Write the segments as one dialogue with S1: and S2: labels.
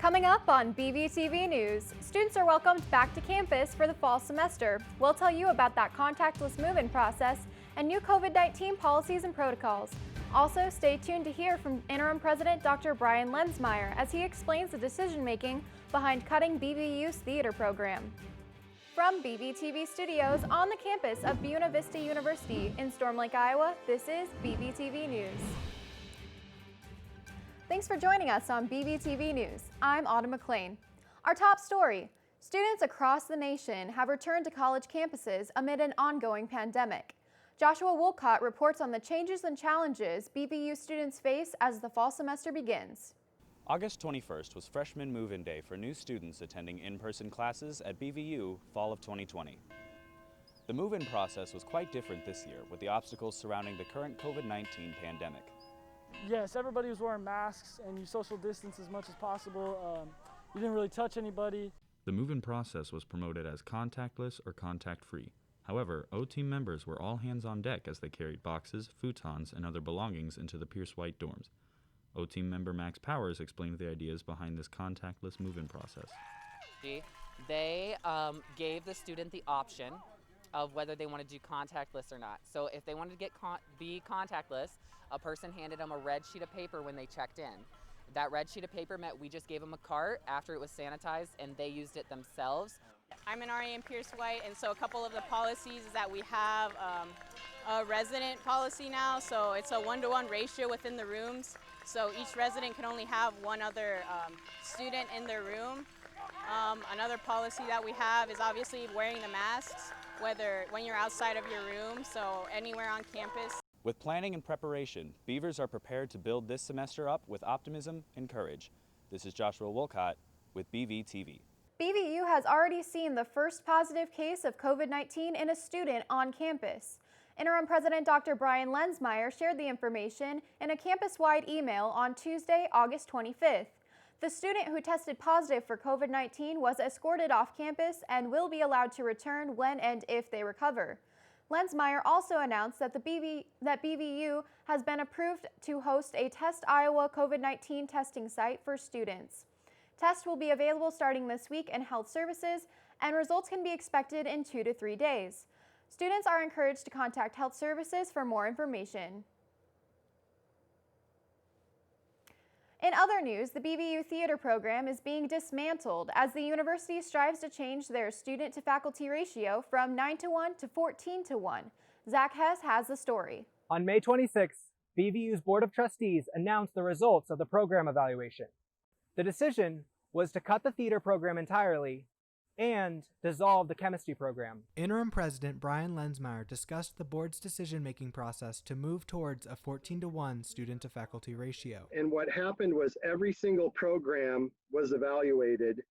S1: Coming up on BVTV News, students are welcomed back to campus for the fall semester. We'll tell you about that contactless move-in process and new COVID-19 policies and protocols. Also, stay tuned to hear from Interim President Dr. Brian LENZMEIER as he explains the decision-making behind cutting BVU'S theater program. From BVTV Studios on the campus of Buena Vista University in Storm Lake, Iowa, this is BVTV News. Thanks for joining us on BVTV News. I'm Autumn McClain. Our top story: students across the nation have returned to college campuses amid an ongoing pandemic. Joshua WOOLCOTT reports on the changes and challenges BVU students face as the fall semester begins.
S2: August 21st was freshman move-in day for new students attending in-person classes at BVU fall of 2020. The move-in process was quite different this year with the obstacles surrounding the current COVID-19 pandemic.
S3: Yes, everybody was wearing masks and you social distance as much as possible. You didn't really touch anybody.
S2: The move-in process was promoted as contactless or contact-free. However, O-Team members were all hands on deck as they carried boxes, futons, and other belongings into the Pierce White dorms. O-Team member Max Powers explained the ideas behind this contactless move-in process.
S4: They gave the student the option of whether they wanted to do contactless or not. So if they wanted to be contactless, a person handed them a red sheet of paper when they checked in. That red sheet of paper meant we just gave them a cart after it was sanitized and they used it themselves.
S5: I'm an RA in Pierce White, and so a couple of the policies is that we have a resident policy now, so it's a 1-to-1 ratio within the rooms. So each resident can only have one other student in their room. Another policy that we have is obviously wearing the masks, when you're outside of your room, so anywhere on campus.
S2: With planning and preparation, Beavers are prepared to build this semester up with optimism and courage. This is Joshua WOOLCOTT with BVTV.
S1: BVU has already seen the first positive case of COVID-19 in a student on campus. Interim President Dr. Brian LENZMEIER shared the information in a campus-wide email on Tuesday, August 25th. The student who tested positive for COVID-19 was escorted off campus and will be allowed to return when and if they recover. LENZMEIER also announced that BVU has been approved to host a Test Iowa COVID-19 testing site for students. Tests will be available starting this week in health services, and results can be expected in 2 to 3 days. Students are encouraged to contact health services for more information. In other news, the BVU theater program is being dismantled as the university strives to change their student-to-faculty ratio from 9-to-1 to 14-to-1. Zach Hess has the story.
S6: On May 26th, BVU's Board of Trustees announced the results of the program evaluation. The decision was to cut the theater program entirely and dissolve the chemistry program.
S7: Interim President Brian LENZMEIER discussed the board's decision-making process to move towards a 14-to-1 student-to-faculty ratio.
S8: And what happened was every single program was evaluated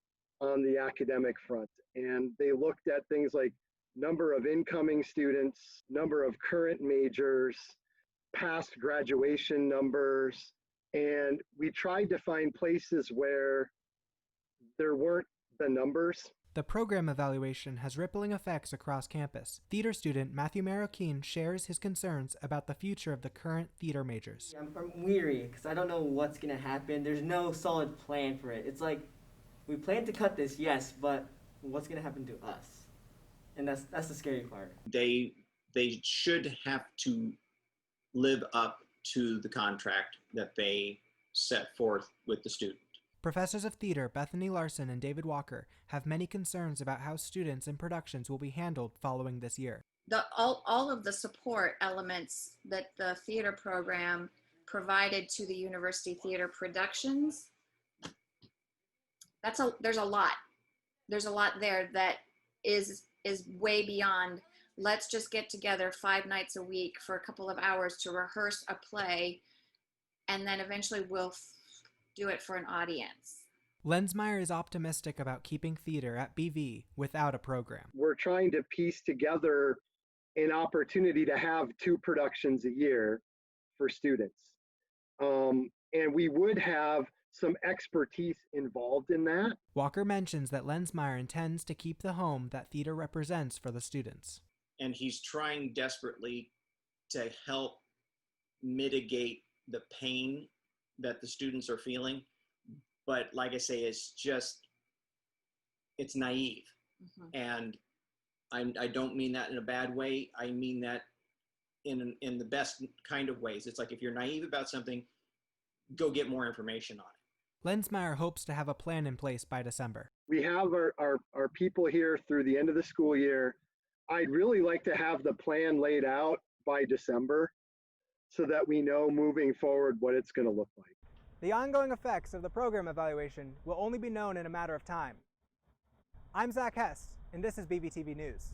S8: on the academic front. And they looked at things like number of incoming students, number of current majors, past graduation numbers. And we tried to find places where there weren't the numbers.
S7: The program evaluation has rippling effects across campus. Theater student Matthew Marroquin shares his concerns about the future of the current theater majors.
S9: I'm weary because I don't know what's going to happen. There's no solid plan for it. It's like, we plan to cut this, yes, but what's going to happen to us? And that's the scary part.
S10: They should have to live up to the contract that they set forth with the student.
S7: Professors of theater Bethany Larson and David Walker have many concerns about how students and productions will be handled following this year.
S11: All of the support elements that the theater program provided to the university theater productions, there's a lot. There's a lot there that is way beyond, let's just get together 5 nights a week for a couple of hours to rehearse a play, and then eventually we'll do it for an audience.
S7: LENZMEIER is optimistic about keeping theater at BV without a program.
S8: We're trying to piece together an opportunity to have 2 productions a year for students. And we would have some expertise involved in that.
S7: Walker mentions that LENZMEIER intends to keep the home that theater represents for the students.
S10: And he's trying desperately to help mitigate the pain that the students are feeling But like I say, it's naive. And I don't mean that in a bad way. I mean that in the best kind of ways. It's like if you're naive about something, go get more information on it.
S7: LENZMEIER hopes to have a plan in place by December.
S8: We have our people here through the end of the school year. I'd really like to have the plan laid out by December so that we know moving forward what it's going to look like.
S6: The ongoing effects of the program evaluation will only be known in a matter of time. I'm Zach Hess, and this is BVTV News.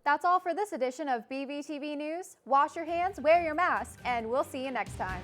S1: That's all for this edition of BVTV News. Wash your hands, wear your mask, and we'll see you next time.